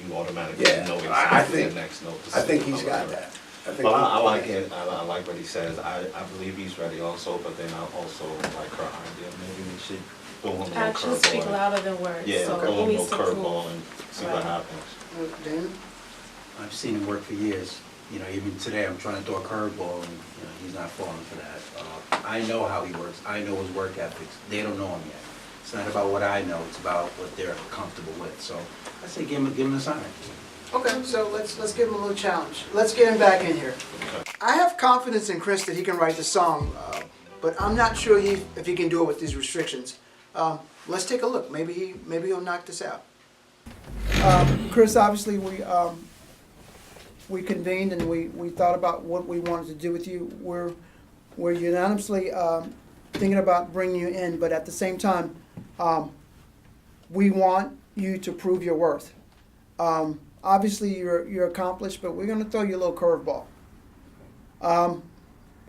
you automatically know exactly the next note. I think he's got that. I like it. I like what he says. I believe he's ready also, but then I also like her idea. Maybe we should throw him a little Actions speak curveball. louder than words. Yeah, so throw him a it little needs to prove. curveball and see what happens. Dan? I've seen him work for years. Even today I'm trying to throw a curveball and he's not falling for that. I know how he works. I know his work ethics. They don't know him yet. It's not about what I know. It's about what they're comfortable with. So I say give him an assignment. Okay, so let's give him a little challenge. Let's get him back in here. I have confidence in Chris that he can write the song, but I'm not sure if he can do it with these restrictions. Let's take a look. Maybe he'll knock this out. Chris, obviously we convened and we thought about what we wanted to do with you. We're unanimously thinking about bringing you in, but at the same time, we want you to prove your worth. Obviously, you're accomplished, but we're going to throw you a little curveball.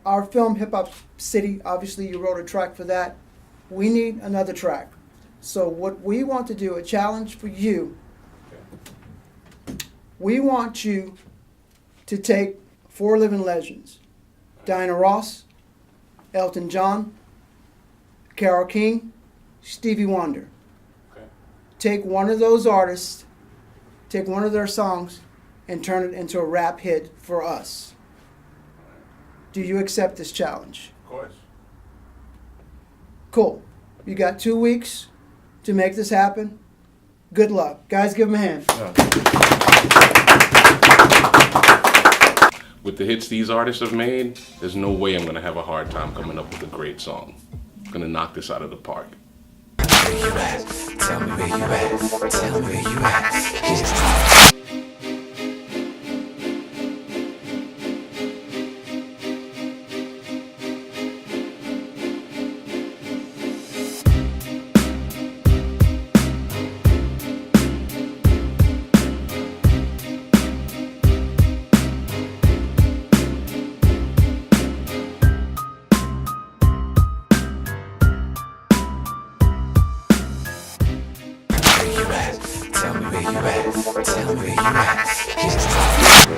Our film, Hip Hop City, obviously you wrote a track for that. We need another track. So what we want to do, a challenge for you, we want you to take 4 living legends, Diana Ross, Elton John, Carole King, Stevie Wonder. Take one of those artists, take one of their songs, and turn it into a rap hit for us. Do you accept this challenge? Of course. Cool. You got 2 weeks to make this happen. Good luck. Guys, give them a hand. With the hits these artists have made, there's no way I'm gonna have a hard time coming up with a great song. I'm gonna knock this out of the park. Where you at? Tell me where you at. Tell me where you at.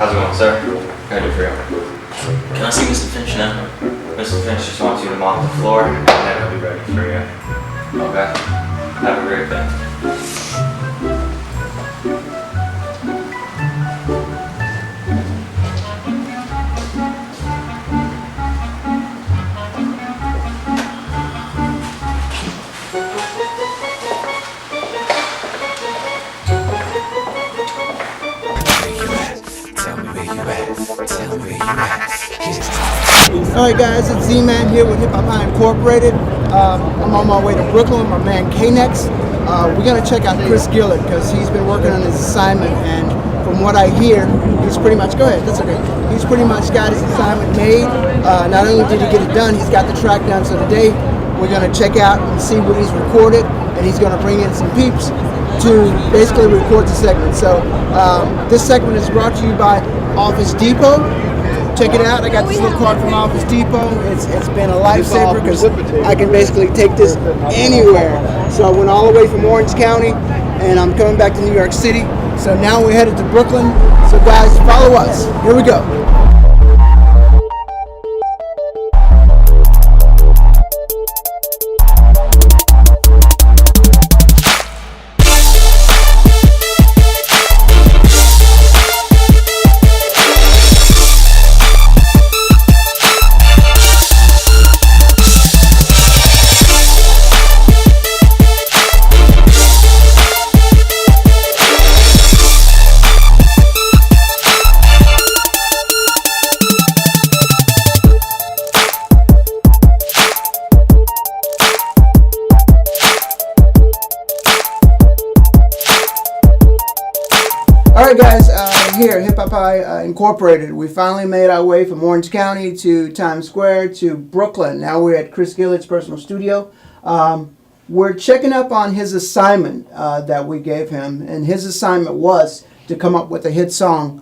How's it going, sir? What can I do for you? Can I see Mr. Finch now? Mr. Finch just wants you to mop the floor, and then he'll be ready for you. Okay? Have a great day. Alright guys, it's Z-Man here with Hip Hop High Incorporated. I'm on my way to Brooklyn with my man K-Nex. We're going to check out Chris Gillett because he's been working on his assignment, and from what I hear, he's pretty much, go ahead, that's okay. He's pretty much got his assignment made. Not only did he get it done, he's got the track done. So today we're going to check out and see what he's recorded, and he's going to bring in some peeps to basically record the segment. So this segment is brought to you by Office Depot. Check it out. I got this little card from Office Depot. It's been a lifesaver because I can basically take this anywhere. So I went all the way from Orange County, and I'm coming back to New York City. So now we're headed to Brooklyn. So guys, follow us. Here we go. Alright guys, here at Hip Hop High Incorporated, we finally made our way from Orange County to Times Square to Brooklyn. Now we're at Chris Gillett's personal studio. We're checking up on his assignment that we gave him, and his assignment was to come up with a hit song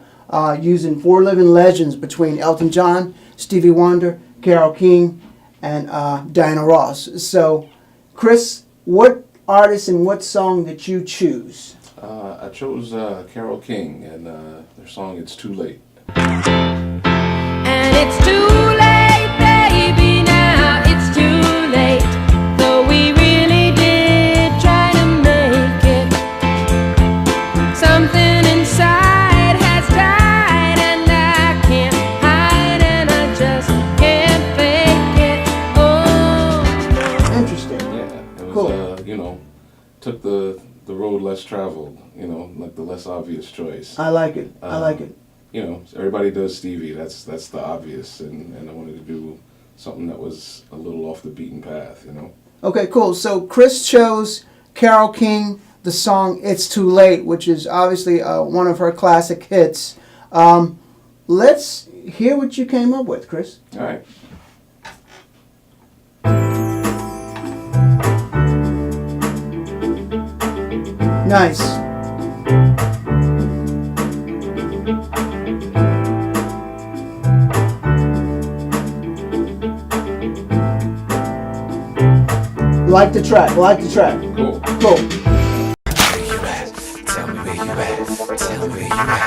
using 4 living legends between Elton John, Stevie Wonder, Carole King, and Diana Ross. So, Chris, what artist and what song did you choose? I chose Carole King and their song "It's Too Late." And it's too late, baby, now it's too late. Though we really did try to make it. Something inside has died, and I can't hide, and I just can't fake it. Oh, no. Interesting. Yeah, it was, Cool. you know, took the road less traveled, you know, like the less obvious choice. I like it. I like it. You know, everybody does Stevie. That's the obvious, and I wanted to do something that was a little off the beaten path, you know. Okay, cool. So Chris chose Carole King, the song "It's Too Late," which is obviously one of her classic hits. Let's hear what you came up with, Chris. All right. Nice. Like the track, like the track. Cool. Cool. Where you at? Tell me where you at. Tell me where you at.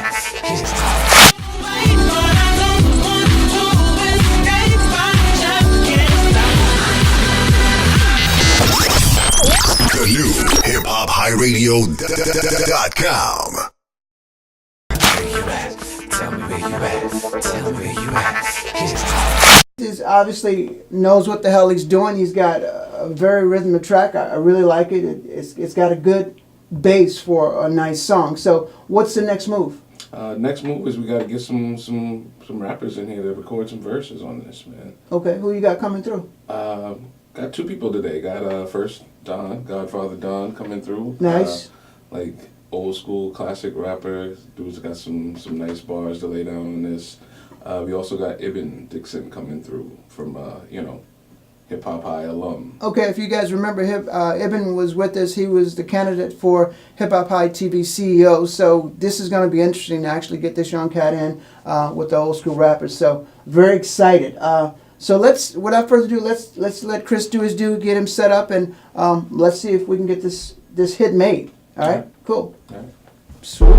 The new hiphophighradio.com. Where you at? Tell me where you at. Tell me where you at. He obviously knows what the hell he's doing. He's got a very rhythmic track. I really like it. It's got a good bass for a nice song. So what's the next move? Next move is we got to get some rappers in here to record some verses on this, man. Okay, who you got coming through? Got two people today. Got first Don, Godfather Don coming through. Nice. Like old school classic rapper. Dude's got some nice bars to lay down on this. We also got Ibn Dixon coming through from Hip Hop High alum. Okay, if you guys remember, Ibn was with us. He was the candidate for Hip Hop High TV CEO. So this is going to be interesting to actually get this young cat in with the old school rappers. So very excited. So without further ado, let's let Chris do his due, get him set up, and let's see if we can get this hit made. All right, cool. All right. Sweet.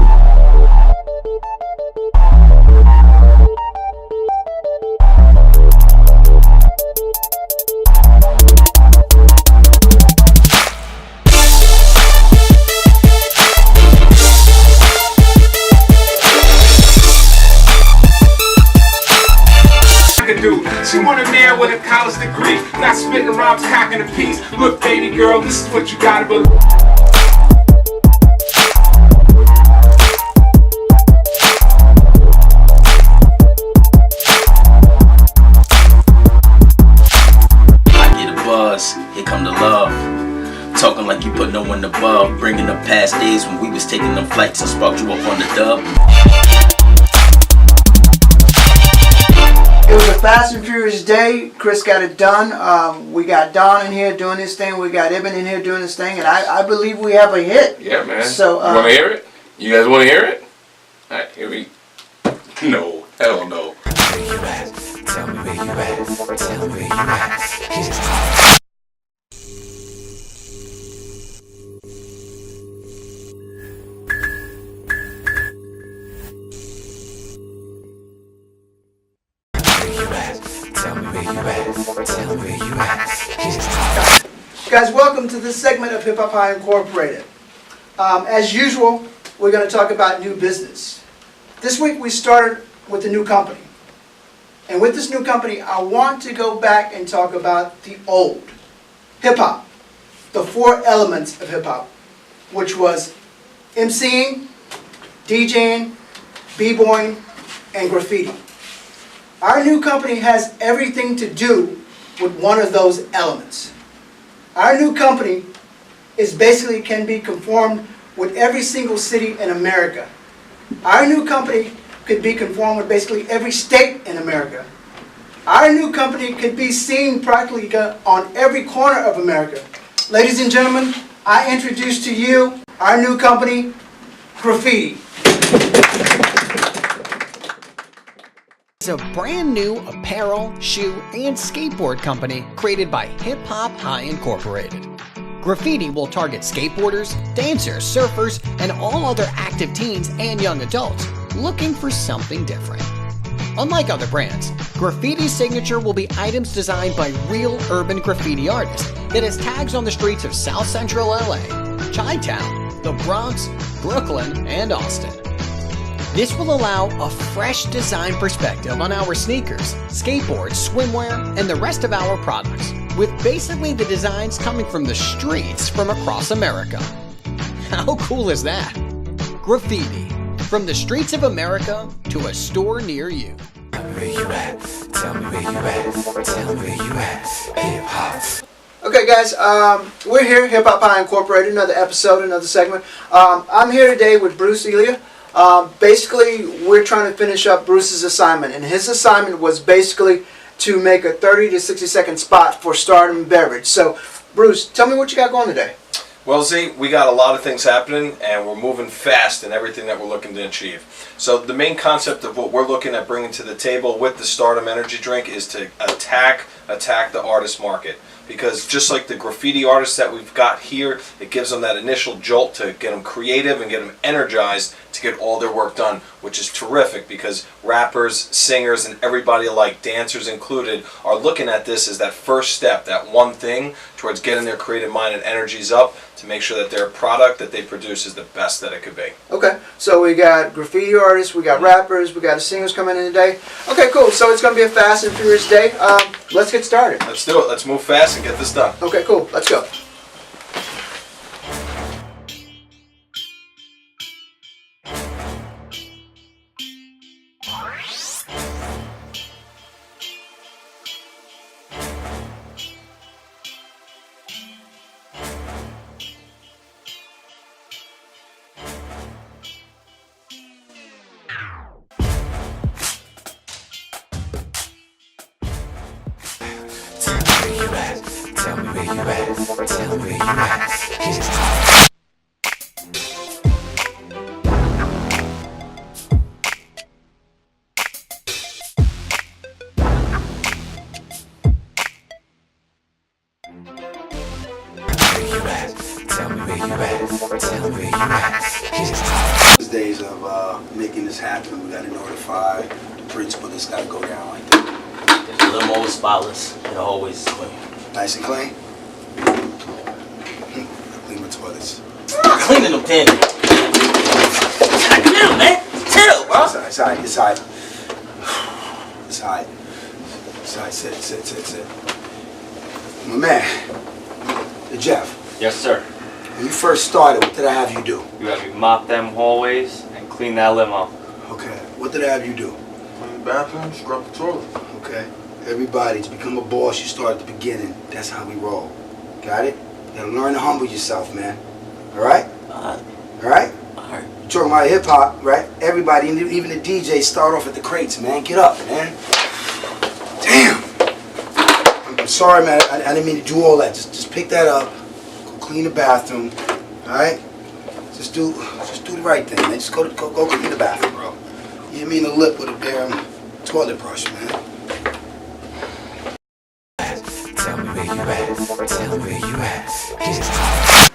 She want a man with a college degree, not spitting rhymes, cocking a piece. Look, baby girl, this is what you gotta believe. I get a buzz, here come the love. Talking like you put no one above. Bringing up past days when we was taking them flights. I sparked you up on the dub. It was a fast and furious day. Chris got it done. We got Don in here doing his thing. We got Ibn in here doing his thing. And I believe we have a hit. Yeah, man. So, you want to hear it? You guys want to hear it? All right, here we... No. Hell no. Where you at? Tell me where you at. Tell me where you at. Tell me where you at. Tell me where you at. Guys, welcome to this segment of Hip Hop High Incorporated. As usual, we're going to talk about new business. This week we started with a new company. And with this new company, I want to go back and talk about the old hip-hop, the four elements of hip-hop, which was MCing, DJing, b-boying, and graffiti. Our new company has everything to do with one of those elements. Our new company can be conformed with every single city in America. Our new company could be conformed with basically every state in America. Our new company could be seen practically on every corner of America. Ladies and gentlemen, I introduce to you our new company, Graffiti. It's a brand new apparel, shoe, and skateboard company created by Hip Hop High Incorporated. Graffiti will target skateboarders, dancers, surfers, and all other active teens and young adults looking for something different. Unlike other brands, Graffiti's signature will be items designed by real urban graffiti artists that has tags on the streets of South Central LA, Chi-Town, the Bronx, Brooklyn, and Austin. This will allow a fresh design perspective on our sneakers, skateboards, swimwear, and the rest of our products, with basically the designs coming from the streets from across America. How cool is that? Graffiti, from the streets of America to a store near you. Tell me where you at. Tell me where you at. Tell me where you at. Hip hop. Okay, guys, we're here, Hip Hop High Incorporated, another episode, another segment. I'm here today with Bruce Elia. Basically, we're trying to finish up Bruce's assignment, and his assignment was basically to make a 30 to 60 second spot for Stardom Beverage. So, Bruce, tell me what you got going today. Well, Z, we got a lot of things happening, and we're moving fast in everything that we're looking to achieve. So the main concept of what we're looking at bringing to the table with the Stardom Energy Drink is to attack the artist market. Because just like the graffiti artists that we've got here, it gives them that initial jolt to get them creative and get them energized to get all their work done, which is terrific because rappers, singers, and everybody alike, dancers included, are looking at this as that first step, that one thing towards getting their creative mind and energies up to make sure that their product that they produce is the best that it could be. Okay, so we got graffiti artists, we got rappers, we got singers coming in today. Okay, cool. So it's going to be a fast and furious day. Let's get started. Let's do it. Let's move fast and get this done. Okay, cool. Let's go. Tell me where you at. Tell me where you at. These days of making this happen, we got to notify the principal. This got to go down like that. If the limo is spotless, it'll always clean. Nice and clean. Clean my toilets. Cleaning them thin. Chill, man. Chill, bro. It's alright. It's alright. It's alright. It's alright. Sit. My man, Jeff. Yes, sir. When you first started, what did I have you do? You had me mop them hallways and clean that limo. Okay. What did I have you do? Clean the bathroom, scrub the toilet. Okay. Everybody, to become a boss, you start at the beginning. That's how we roll. Got it? You gotta learn to humble yourself, man. Alright? Alright? Alright. You're talking about hip hop, right? Everybody, even the DJs, start off at the crates, man. Get up, man. Damn! I'm sorry, man. I didn't mean to do all that. Just pick that up. Go clean the bathroom. Alright? Just do the right thing, man. Just go clean the bathroom, bro. You hit me in the lip with a damn toilet brush, man. Tell me where you at. Tell me where you at.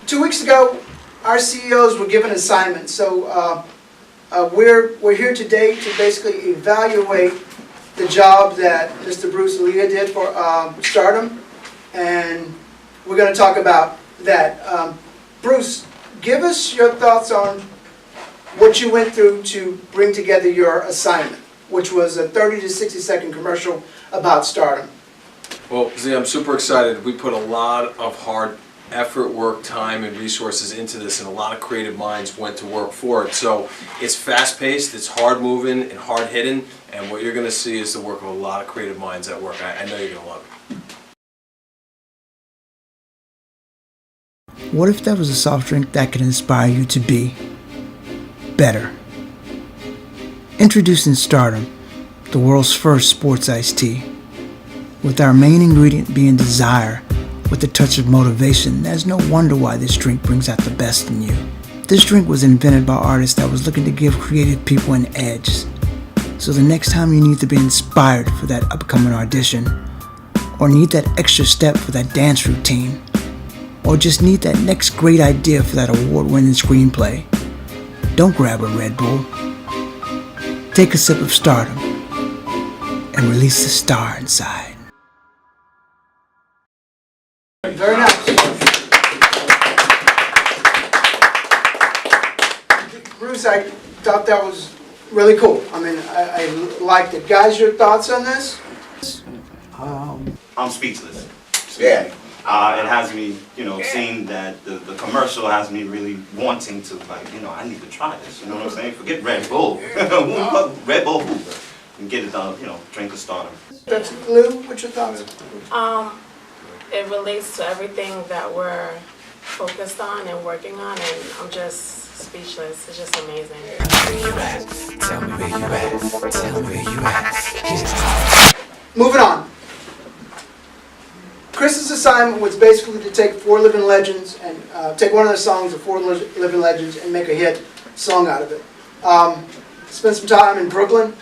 2 weeks ago, our CEOs were given assignments. So we're here today to basically evaluate the job that Mr. Bruce Aaliyah did for Stardom, and we're going to talk about that. Bruce, give us your thoughts on what you went through to bring together your assignment, which was a 30 to 60 second commercial about Stardom. Well, Z, I'm super excited. We put a lot of hard effort, work, time, and resources into this, and a lot of creative minds went to work for it. So it's fast-paced, it's hard-moving, and hard-hitting, and what you're going to see is the work of a lot of creative minds at work. I know you're going to love it. What if that was a soft drink that could inspire you to be better? Introducing Stardom, the world's first sports iced tea. With our main ingredient being desire, with a touch of motivation, there's no wonder why this drink brings out the best in you. This drink was invented by artists that was looking to give creative people an edge. So the next time you need to be inspired for that upcoming audition, or need that extra step for that dance routine, or just need that next great idea for that award-winning screenplay, don't grab a Red Bull. Take a sip of Stardom and release the star inside. Very nice. Bruce, I thought that was really cool. I mean, I liked it. Guys, your thoughts on this? I'm speechless. Yeah. It has me, seeing that the commercial has me really wanting to, I need to try this. You know what I'm saying? Forget Red Bull. Red Bull. And get it done, drink a Stardom. That's Lou, what's your thoughts? It relates to everything that we're focused on and working on, and I'm just speechless. It's just amazing. Where you at? Tell me where you at. Tell me where you at. Moving on. Chris's assignment was basically to take four living legends and take one of their songs of four living legends and make a hit song out of it. Spent some time in Brooklyn.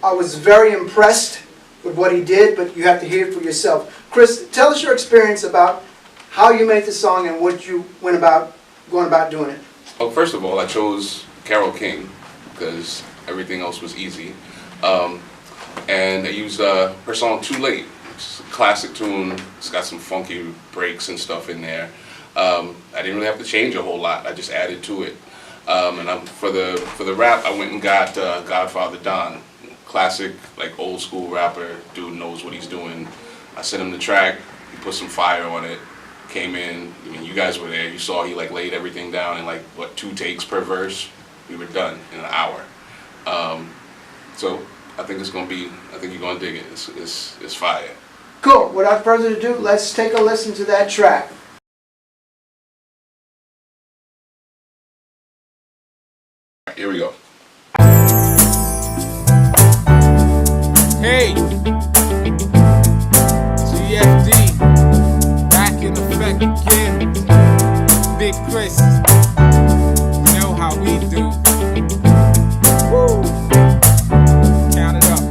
I was very impressed with what he did, but you have to hear it for yourself. Chris, tell us your experience about how you made the song and what you went about going about doing it. Well, first of all, I chose Carole King because everything else was easy. And I used her song Too Late. It's a classic tune. It's got some funky breaks and stuff in there. I didn't really have to change a whole lot. I just added to it. And for the rap, I went and got Godfather Don. Classic, like old school rapper. Dude knows what he's doing. I sent him the track. He put some fire on it. Came in. I mean, you guys were there. You saw he like laid everything down in like what 2 takes per verse. We were done in an hour. So I think it's gonna be. I think you're gonna dig it. It's fire. Cool. Without further ado, let's take a listen to that track. Here we go. Hey, GFD, back in effect again. Big Chris, you know how we do. Woo. Count it up.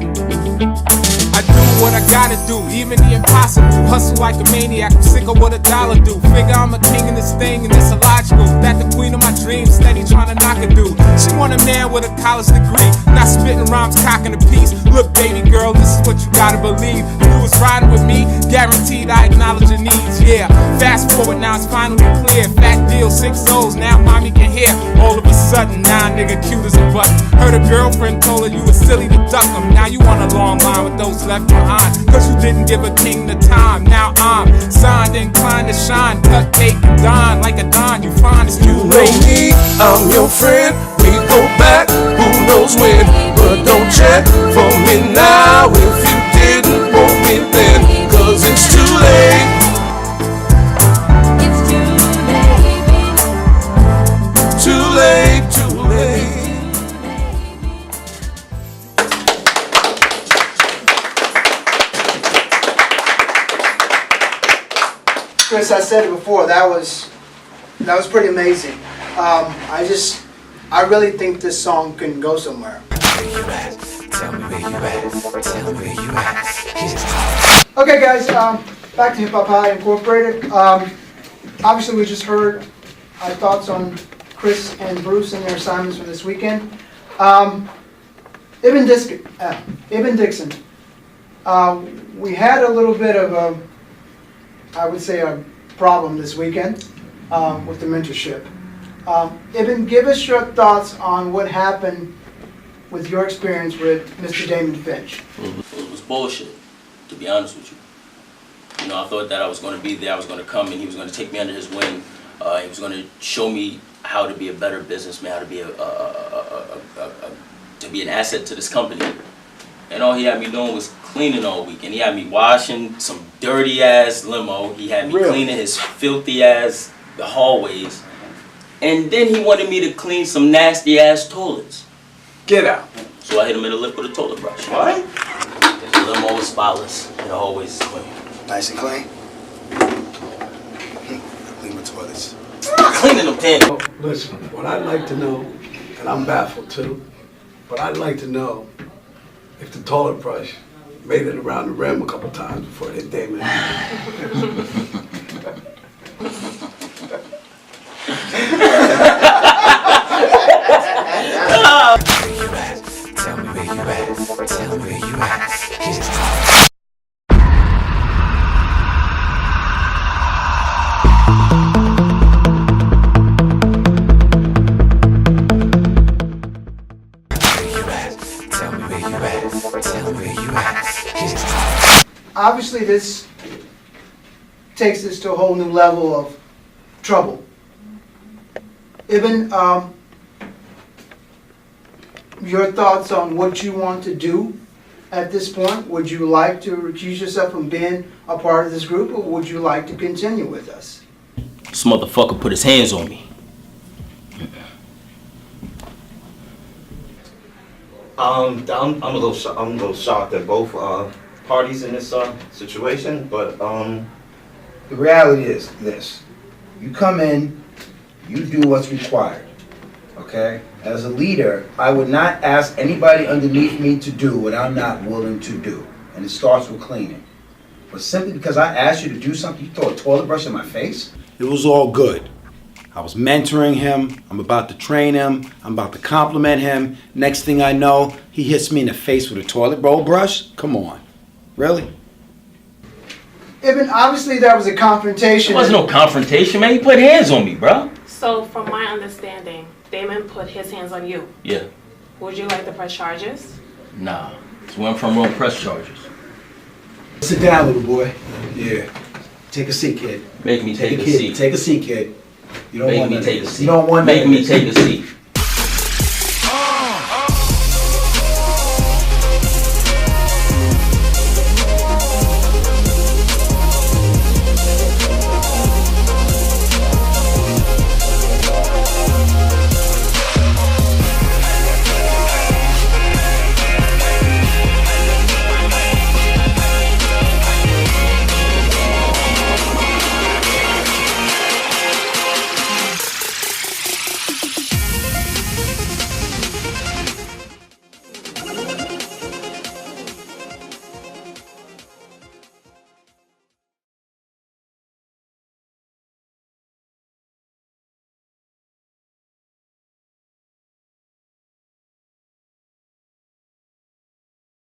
I do what I gotta do, even the impossible. Hustle like a maniac, I'm sick of what $1 do. Figure I'm a king in this thing and it's illogical that the queen of my dreams steady trying to knock a dude. She want a man with a college degree, not spitting rhymes, cocking a piece. Look, baby girl, this is what you gotta believe. You was riding with me, guaranteed I acknowledge your needs. Yeah, fast forward now it's finally clear. Fat deal, 6 O's, now mommy can hear. All of a sudden, now nigga cute as a button. Heard a girlfriend told her you was silly to duck him. Now you on a long line with those left behind, cause you didn't give a king the time. Now I'm signed, inclined to shine, cut cake and dine like a don. You find it's too late. You know me, I'm your friend. We go back, who knows when. But don't check for me now if you didn't want me then, cause it's too late. It's too late, baby. Too late, too late. Chris, I said it before, that was pretty amazing. I really think this song can go somewhere. Where you at? Tell me where you at. Tell me where you at. Okay, guys, back to Hip Hop High Incorporated. Obviously, we just heard our thoughts on Chris and Bruce and their assignments for this weekend. Ibn Dixon. We had a little bit of I would say a problem this weekend with the mentorship. Ibn, give us your thoughts on what happened with your experience with Mr. Damon Finch. It was bullshit, to be honest with you. You know, I thought that I was going to be there, I was going to come and he was going to take me under his wing. He was going to show me how to be a better businessman, how to be an asset to this company. And all he had me doing was cleaning all week. And he had me washing some dirty ass limo. He had me cleaning his filthy ass hallways. And then he wanted me to clean some nasty ass toilets. Get out. So I hit him in the lip with a toilet brush. What? The limo was spotless. And the hallways clean. Nice and clean. Clean the toilets. Cleaning them damn. Oh, listen, what I'd like to know, and I'm baffled too, but I'd like to know if the toilet brush made it around the rim a couple times before it hit Damon. Where you at? Tell me where you at. Tell me where you at. Obviously, this takes this to a whole new level of trouble. Ibn, your thoughts on what you want to do at this point? Would you like to recuse yourself from being a part of this group, or would you like to continue with us? This motherfucker put his hands on me. I'm a little shocked at both parties in this situation, but the reality is this. You come in, you do what's required, okay? As a leader, I would not ask anybody underneath me to do what I'm not willing to do. And it starts with cleaning. But simply because I asked you to do something, you throw a toilet brush in my face? It was all good. I was mentoring him. I'm about to train him. I'm about to compliment him. Next thing I know, he hits me in the face with a toilet roll brush? Come on. Really? Ibn, obviously there was a confrontation. There was no confrontation, man. He put hands on me, bro. So, from my understanding, Damon put his hands on you. Yeah. Would you like to press charges? Nah. So where I'm from, wrong press charges. Sit down, little boy. Yeah. Take a seat, kid. Make me take a seat. seat. Take a seat, kid. You don't Make want me none take of a this. seat. You don't want Make none of me this. take a seat.